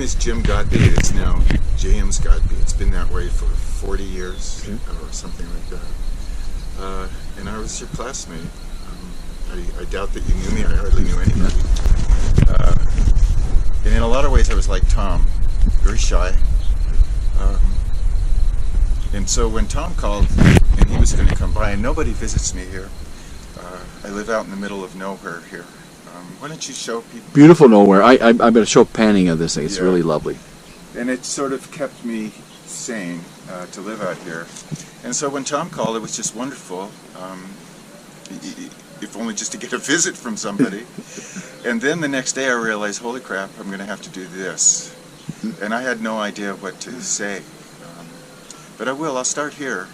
always Jim Godby. It's now James Godby. It's been that way for 40 years or something like that. And I was your classmate. I doubt that you knew me. I hardly knew anybody. And in a lot of ways I was like Tom, very shy. And so when Tom called and he was going to come by, and nobody visits me here. I live out in the middle of nowhere here. Why don't you show people? Beautiful nowhere. I'm going to show panning of this thing. It's really lovely. And it sort of kept me sane to live out here. And so when Tom called, it was just wonderful. If only just to get a visit from somebody. And then the next day I realized, holy crap, I'm going to have to do this. And I had no idea what to say. But I will. I'll start here.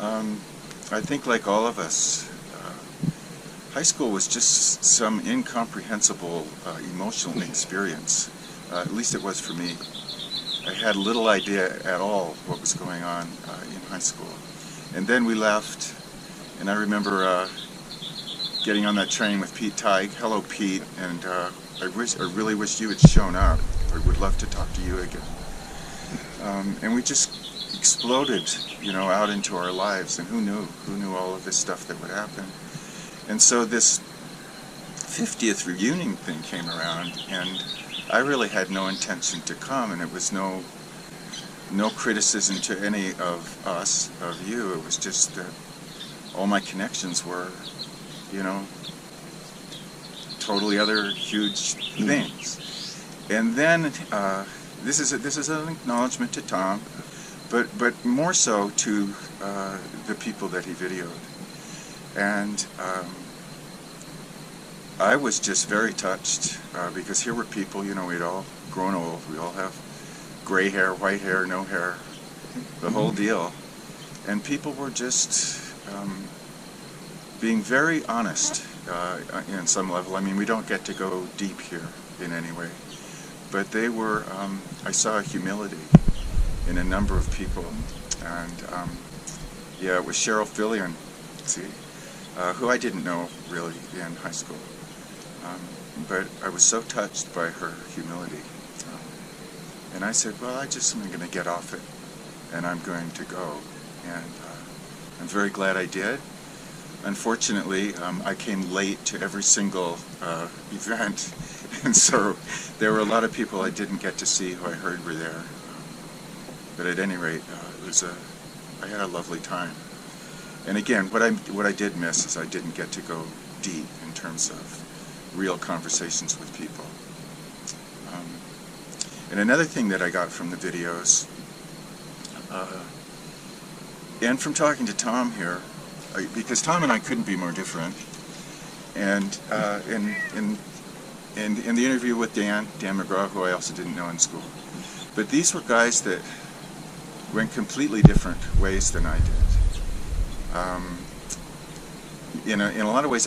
I think like all of us, high school was just some incomprehensible emotional experience. At least it was for me. I had little idea at all what was going on in high school. And then we left, and I remember getting on that train with Pete Teig. Hello, Pete. And I really wish you had shown up. I would love to talk to you again. And we just exploded, out into our lives. And who knew all of this stuff that would happen. And so this 50th reunion thing came around, and I really had no intention to come, and it was no criticism to any of us, of you. It was just that all my connections were, totally other huge things. And then this is an acknowledgement to Tom, but more so to the people that he videoed. And I was just very touched because here were people, we'd all grown old, we all have gray hair, white hair, no hair, the whole deal. And people were just being very honest in some level. I mean, we don't get to go deep here in any way. But they were, I saw humility in a number of people. And it was Cheryl Fillion, who I didn't know really in high school. But I was so touched by her humility. And I said, well, I just am going to get off it, and I'm going to go. And I'm very glad I did. Unfortunately, I came late to every single event, and so there were a lot of people I didn't get to see who I heard were there. But at any rate, I had a lovely time. And again, what I did miss is I didn't get to go deep in terms of real conversations with people. And another thing that I got from the videos, and from talking to Tom here, because Tom and I couldn't be more different, and in the interview with Dan McGraw, who I also didn't know in school, but these were guys that went completely different ways than I did. In a lot of ways,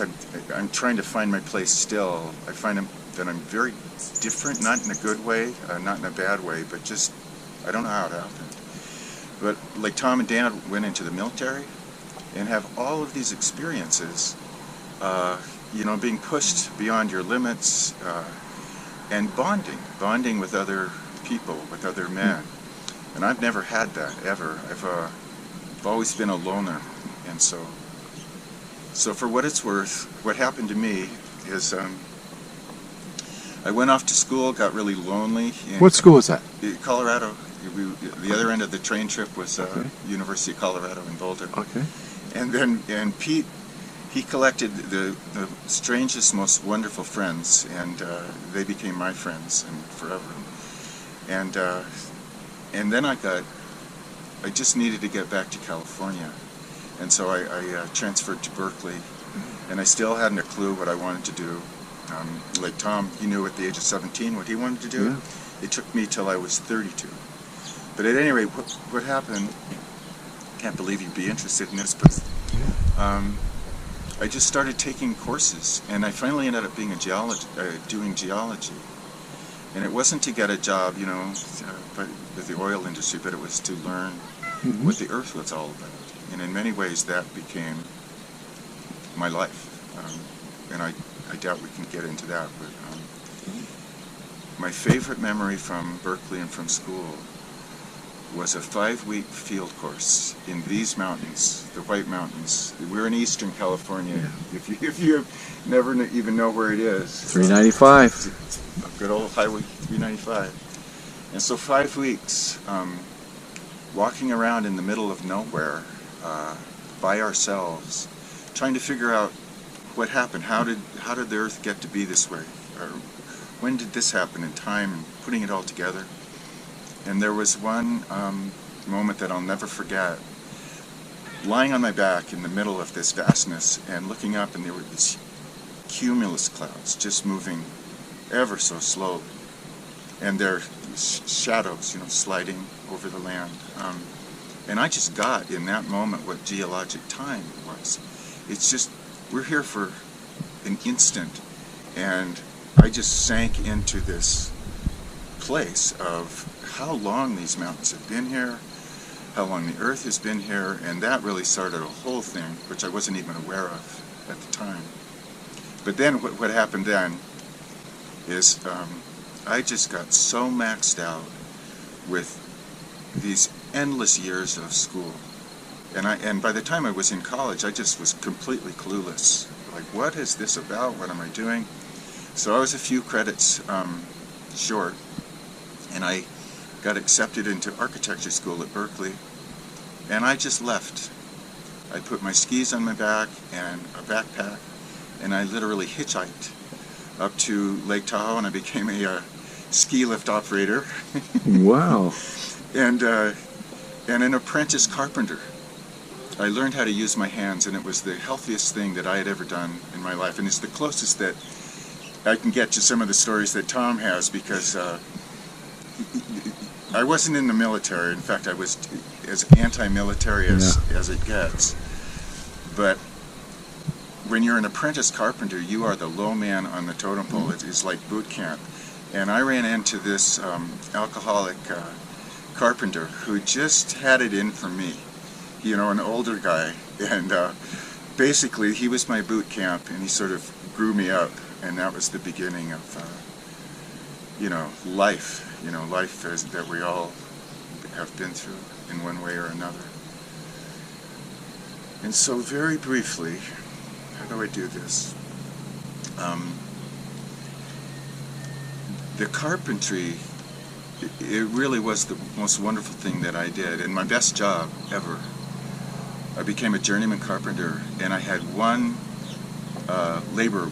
I'm trying to find my place still. I find that I'm very different, not in a good way, not in a bad way, but just, I don't know how it happened. But like Tom and Dan went into the military and have all of these experiences, being pushed beyond your limits, and bonding with other people, with other men. And I've never had that, ever. I've always been a loner. And so for what it's worth, what happened to me is I went off to school, got really lonely. What school was that? Colorado. The other end of the train trip was University of Colorado in Boulder. Okay. And Pete, he collected the strangest, most wonderful friends, and they became my friends and forever. And then I just needed to get back to California. And so I transferred to Berkeley, and I still hadn't a clue what I wanted to do. Like Tom, he knew at the age of 17 what he wanted to do. Yeah. It took me till I was 32. But at any rate, what happened, can't believe you'd be interested in this, but I just started taking courses, and I finally ended up being doing geology. And it wasn't to get a job, with the oil industry, but it was to learn what the earth was all about. And in many ways, that became my life. And I doubt we can get into that. my favorite memory from Berkeley and from school was a 5-week field course in these mountains, the White Mountains. We're in Eastern California. Yeah. If you never even know where it is. 395. It's a good old Highway 395. And so 5 weeks walking around in the middle of nowhere by ourselves, trying to figure out what happened. How did the Earth get to be this way? Or when did this happen in time, and putting it all together? And there was one moment that I'll never forget. Lying on my back in the middle of this vastness and looking up, and there were these cumulus clouds just moving ever so slowly, and their shadows, sliding over the land. And I just got in that moment what geologic time was. It's just, we're here for an instant, and I just sank into this place of how long these mountains have been here, how long the Earth has been here, and that really started a whole thing, which I wasn't even aware of at the time. But then what happened then is I just got so maxed out with these endless years of school. And by the time I was in college, I just was completely clueless. Like, what is this about? What am I doing? So I was a few credits short, and I got accepted into architecture school at Berkeley, and I just left. I put my skis on my back and a backpack, and I literally hitchhiked up to Lake Tahoe, and I became a ski lift operator. Wow. And an apprentice carpenter. I learned how to use my hands, and it was the healthiest thing that I had ever done in my life, and it's the closest that I can get to some of the stories that Tom has, because I wasn't in the military. In fact, I was as anti-military as it gets. But when you're an apprentice carpenter, you are the low man on the totem pole. It's like boot camp. And I ran into this alcoholic carpenter who just had it in for me. An older guy. And basically, he was my boot camp, and he sort of grew me up. And that was the beginning of, life. Life that we all have been through in one way or another. And so very briefly, how do I do this? The carpentry, it really was the most wonderful thing that I did, and my best job ever. I became a journeyman carpenter, and I had one laborer,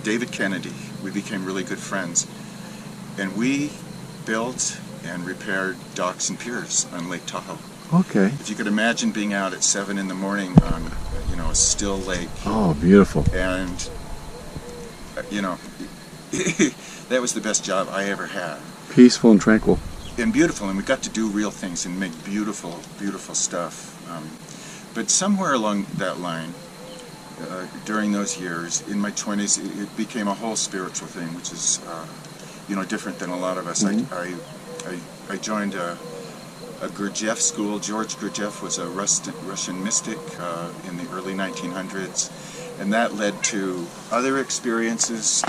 David Kennedy. We became really good friends, and we built and repaired docks and piers on Lake Tahoe. Okay. If you could imagine being out at 7 in the morning on, a still lake. Oh, beautiful. And, that was the best job I ever had. Peaceful and tranquil. And beautiful, and we got to do real things and make beautiful, beautiful stuff. But somewhere along that line, during those years, in my 20s, it became a whole spiritual thing, which is, different than a lot of us. I joined a Gurdjieff school. George Gurdjieff was a Russian mystic in the early 1900s, and that led to other experiences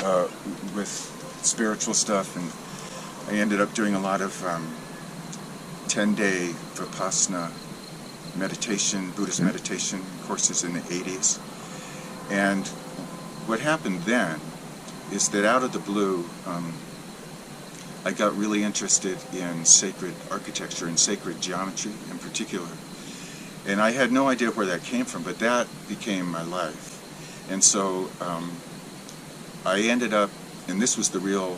with spiritual stuff, and I ended up doing a lot of 10-day Vipassana meditation, Buddhist meditation courses in the 80s. And what happened then is that out of the blue, I got really interested in sacred architecture and sacred geometry in particular. And I had no idea where that came from, but that became my life. And so I ended up, and this was the real,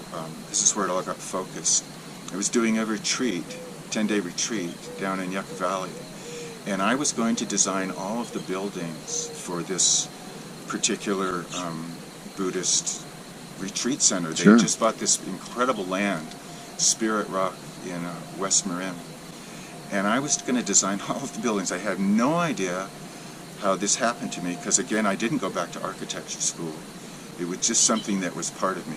this is where it all got focused. I was doing a retreat, 10-day retreat down in Yucca Valley. And I was going to design all of the buildings for this particular Buddhist retreat center. They Sure. just bought this incredible land, Spirit Rock in West Marin. And I was going to design all of the buildings. I had no idea how this happened to me, because again, I didn't go back to architecture school. It was just something that was part of me.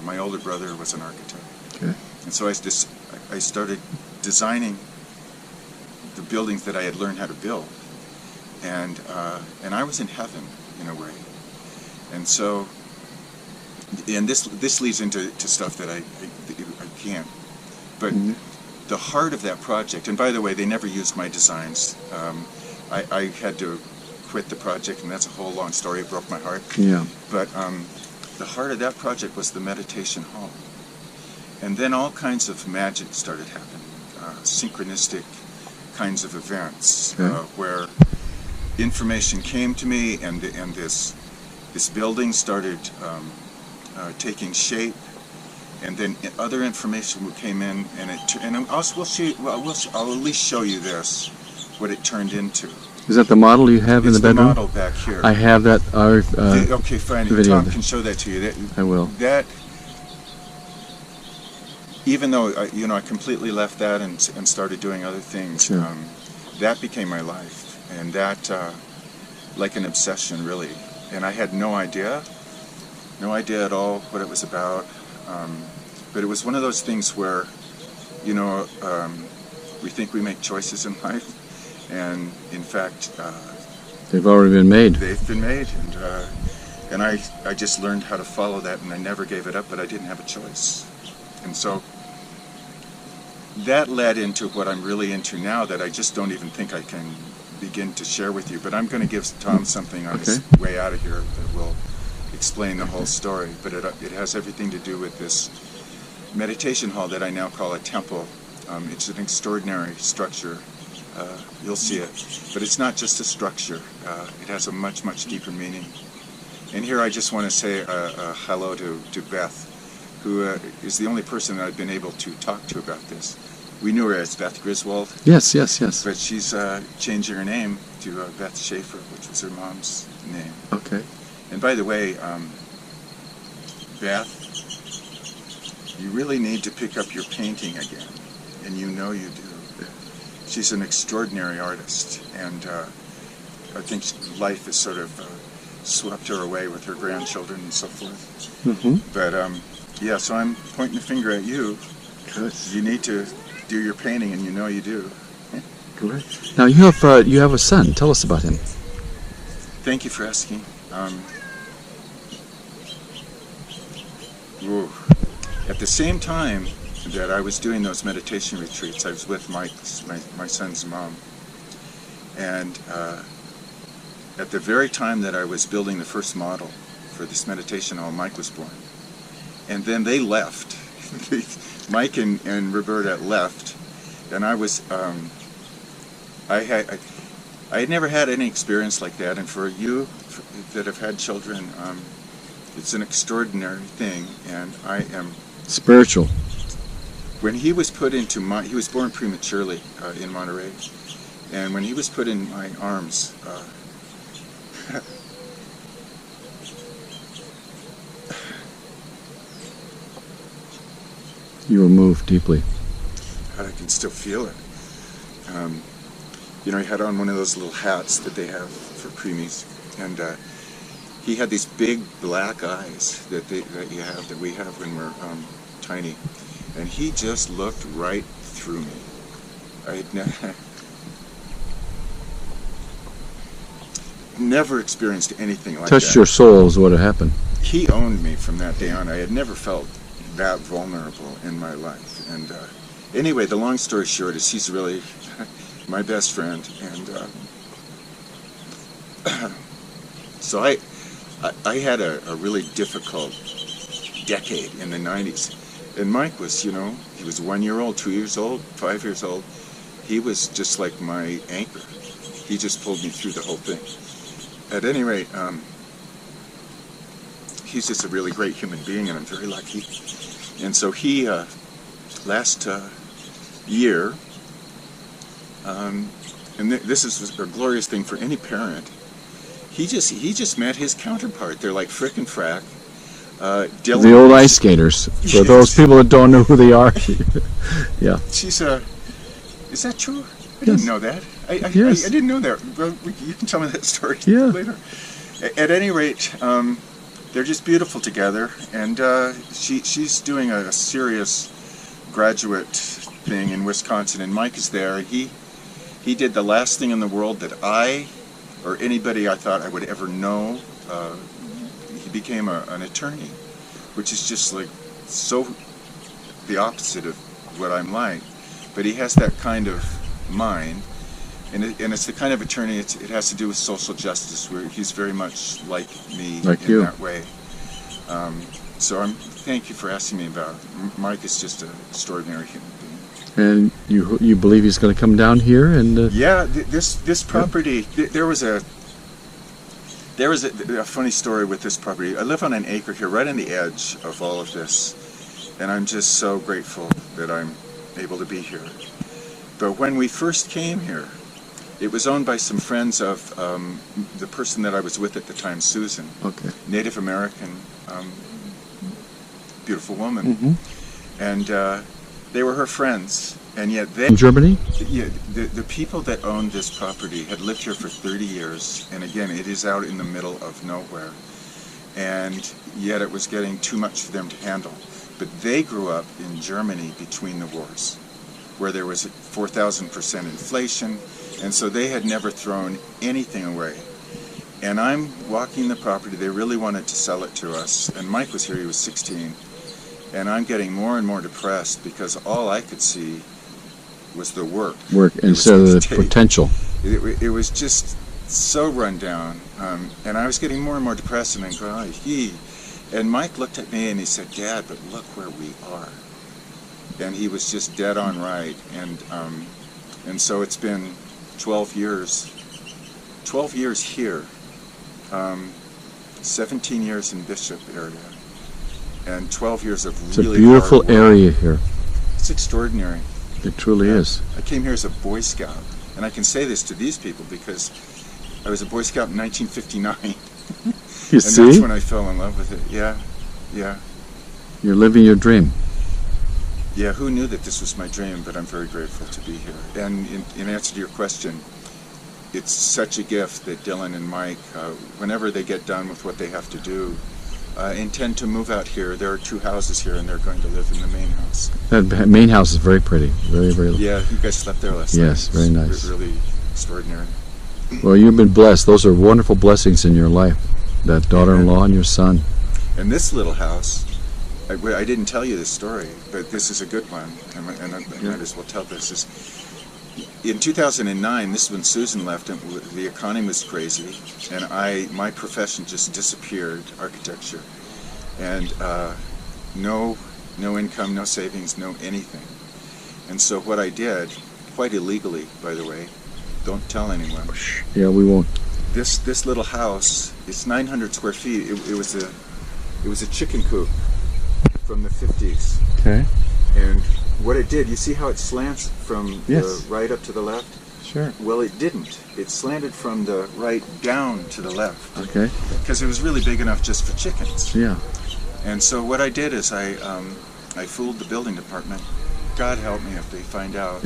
My older brother was an architect. Okay. And so I started designing the buildings that I had learned how to build. And I was in heaven, in a way. And so, and this leads into stuff that can. But the heart of that project, and by the way, they never used my designs. I had to quit the project, and that's a whole long story. It broke my heart. Yeah. But the heart of that project was the meditation hall. And then all kinds of magic started happening, synchronistic kinds of events, where information came to me, and this building started taking shape, and then other information came in, and I'll at least show you this, what it turned into. Is that the model you have in the bedroom? It's the model back here. I have that. Okay, fine. Video. Tom can show that to you. I will. That, even though I completely left that and started doing other things, sure. That became my life, and that like an obsession, really. And I had no idea at all what it was about. But it was one of those things where, we think we make choices in life, and in fact, they've already been made. They've been made, and I just learned how to follow that, and I never gave it up, but I didn't have a choice. And so that led into what I'm really into now, that I just don't even think I can begin to share with you. But I'm going to give Tom something on his way out of here that will explain the whole story. But it has everything to do with this meditation hall that I now call a temple. It's an extraordinary structure. You'll see it. But it's not just a structure. It has a much, much deeper meaning. And here I just want to say hello to Beth, who is the only person that I've been able to talk to about this. We knew her as Beth Griswold. Yes. But she's changing her name to Beth Schaefer, which was her mom's name. Okay. And by the way, Beth, you really need to pick up your painting again, and you know you do. She's an extraordinary artist, and I think life has sort of swept her away with her grandchildren and so forth. Mm-hmm. But yeah, so I'm pointing the finger at you. Good. You need to do your painting, and you know you do. Great. Now you have a son. Tell us about him. Thank you for asking. At the same time that I was doing those meditation retreats, I was with my son's mom. And at the very time that I was building the first model for this meditation hall, Mike was born. And then they left. Mike and Roberta left. And I was, I had never had any experience like that. And for you that have had children, it's an extraordinary thing. And I am... Spiritual. When he was put into he was born prematurely in Monterey, and when he was put in my arms, you were moved deeply. I can still feel it. He had on one of those little hats that they have for preemies, and he had these big black eyes that we have when we're tiny, and he just looked right through me. I had never experienced anything like that. Touched your soul is what had happened. He owned me from that day on. I had never felt that vulnerable in my life. And anyway, the long story short is he's really my best friend. And so I had a really difficult decade in the 90s. And Mike was, he was 1 year old, 2 years old, 5 years old. He was just like my anchor. He just pulled me through the whole thing. At any rate, he's just a really great human being, and I'm very lucky. And so he, last year, and this is a glorious thing for any parent, he just met his counterpart. They're like Frick and Frack. Dylan, the old ice skaters. For those people that don't know who they are. Yeah. She's is that true? I Yes. didn't know that. Yes. I didn't know that. Well, you can tell me that story later. At any rate, they're just beautiful together, and she's doing a serious graduate thing in Wisconsin, and Mike is there. He did the last thing in the world that I or anybody I thought I would ever know. He became an attorney, which is just like so the opposite of what I'm like, but he has that kind of mind, and it's the kind of attorney. It has to do with social justice, where he's very much like me Like in you. that way. So thank you for asking me about it. Mike is just an extraordinary human being. And you believe he's going to come down here and? Yeah, this property. There was a funny story with this property. I live on an acre here, right on the edge of all of this, and I'm just so grateful that I'm able to be here. But when we first came here, it was owned by some friends of the person that I was with at the time, Susan. Okay. Native American, beautiful woman. Mm-hmm. And they were her friends, and yet In Germany? Yeah, the people that owned this property had lived here for 30 years, and again, it is out in the middle of nowhere, and yet it was getting too much for them to handle. But they grew up in Germany between the wars, where there was 4,000% inflation, and so they had never thrown anything away. And I'm walking the property. They really wanted to sell it to us, and Mike was here. He was 16, and I'm getting more and more depressed because all I could see was the work Instead of the potential. It was just so run down, and I was getting more and more depressed, and I go, and Mike looked at me and he said, "Dad, but look where we are." And he was just dead on right, and so it's been 12 years here, 17 years in Bishop area, and 12 years of It's really a beautiful hard work. area here. It's extraordinary. It truly is. I came here as a Boy Scout, and I can say this to these people because I was a Boy Scout in 1959, You and see? that's when I fell in love with it. Yeah. You're living your dream. Yeah, who knew that this was my dream, but I'm very grateful to be here. And in answer to your question, it's such a gift that Dylan and Mike, whenever they get done with what they have to do, intend to move out here. There are 2 houses here, and they're going to live in the main house. That main house is very pretty. Very, very. Yeah, you guys slept there last night. Yes, very nice. It's really extraordinary. Well, you've been blessed. Those are wonderful blessings in your life. That daughter-in-law and your son. And this little house, I didn't tell you this story, but this is a good one, and I might as well tell this. Is in 2009, this is when Susan left, and the economy was crazy, and my profession just disappeared, architecture, and no income, no savings, no anything. And so what I did, quite illegally, by the way, don't tell anyone. Yeah, we won't. This little house, it's 900 square feet. It was a chicken coop from the 50s. Okay. And what it did, you see how it slants from Yes. the right up to the left? Sure. Well, it didn't. It slanted from the right down to the left Okay. because it was really big enough just for chickens. Yeah. And so what I did is I fooled the building department. God help me if they find out.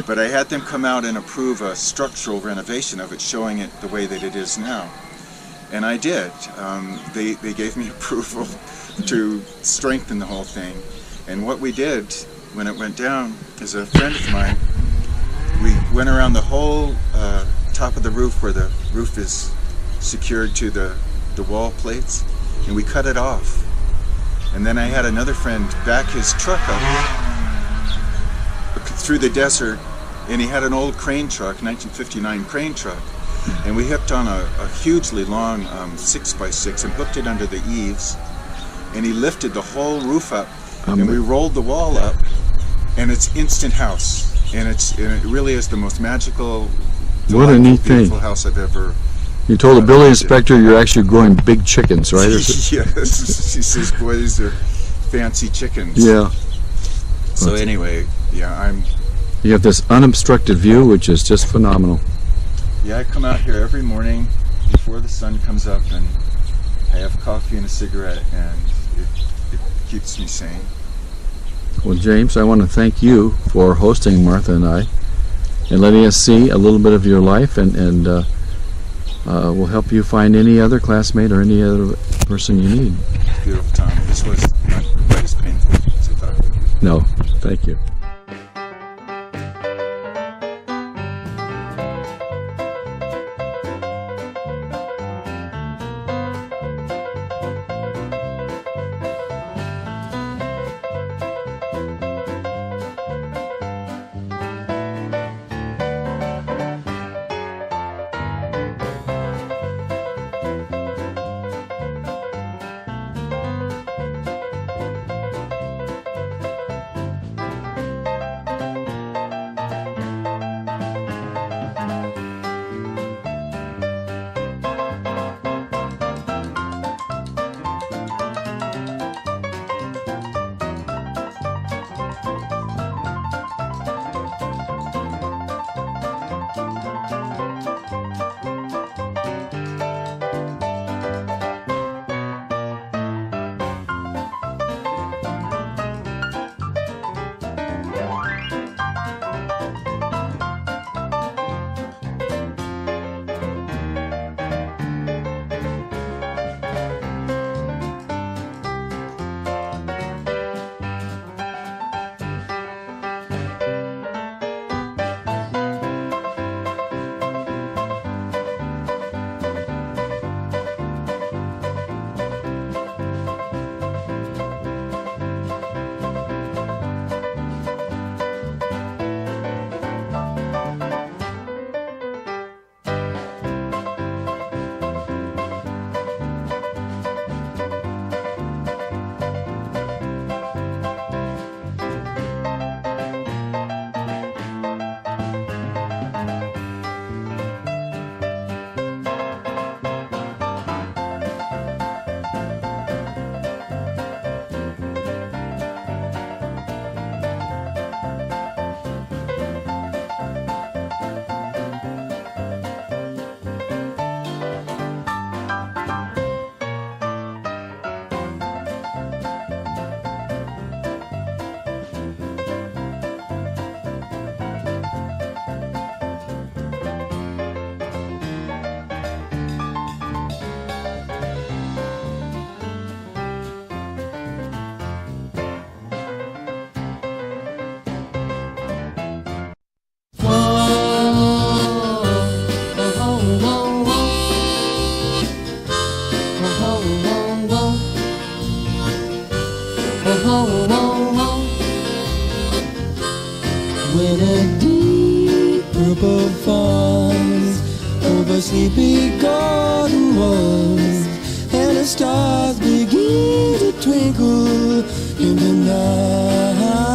But I had them come out and approve a structural renovation of it, showing it the way that it is now. And I did. They gave me approval to strengthen the whole thing. And what we did when it went down is a friend of mine, we went around the whole top of the roof where the roof is secured to the wall plates, and we cut it off. And then I had another friend back his truck up through the desert, and he had an old crane truck, 1959 crane truck, and we hooked on a hugely long 6x6 and hooked it under the eaves, and he lifted the whole roof up, and we rolled the wall up, and it's instant house, and it really is the most magical, What a neat thing. beautiful house I've ever. You told the building inspector you're actually growing big chickens, right? Yes, she says, "Boy, these are fancy chickens." Yeah. So anyway, yeah, You have this unobstructed view, which is just phenomenal. Yeah, I come out here every morning before the sun comes up, and I have coffee and a cigarette, and it keeps me sane. Well, James, I want to thank you for hosting Martha and I and letting us see a little bit of your life, and we'll help you find any other classmate or any other person you need. Beautiful, Tom. This was not quite as painful as I thought it would be. No, thank you. When a deep purple falls over sleepy garden walls, and the stars begin to twinkle in the night,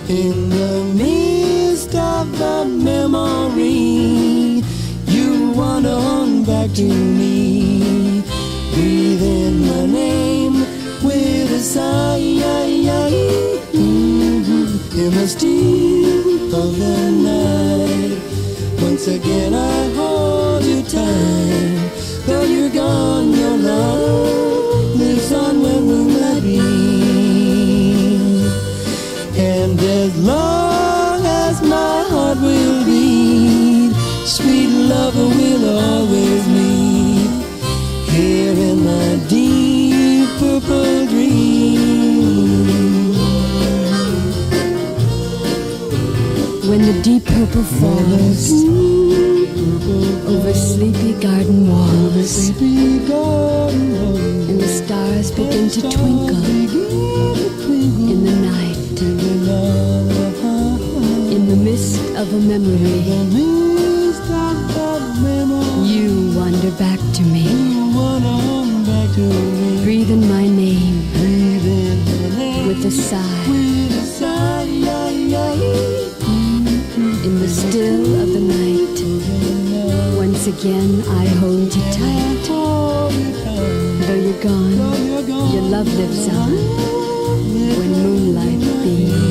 in the midst of the memory, you wander on back to me, breathing my name with a sigh. In the still of the night, once again I hold you tight. Though you're gone, your love lives on where moonlight beams. And as long as my heart will beat, sweet lover will always meet here in my deep purple dream. When the deep purple falls over sleepy garden walls, and the stars begin to twinkle in the night, in the mist of a memory, you wander back to me, breathing my name with a sigh. In the still of the night, once again I hold you tight. Though you're gone, your love lives on when moonlight beams.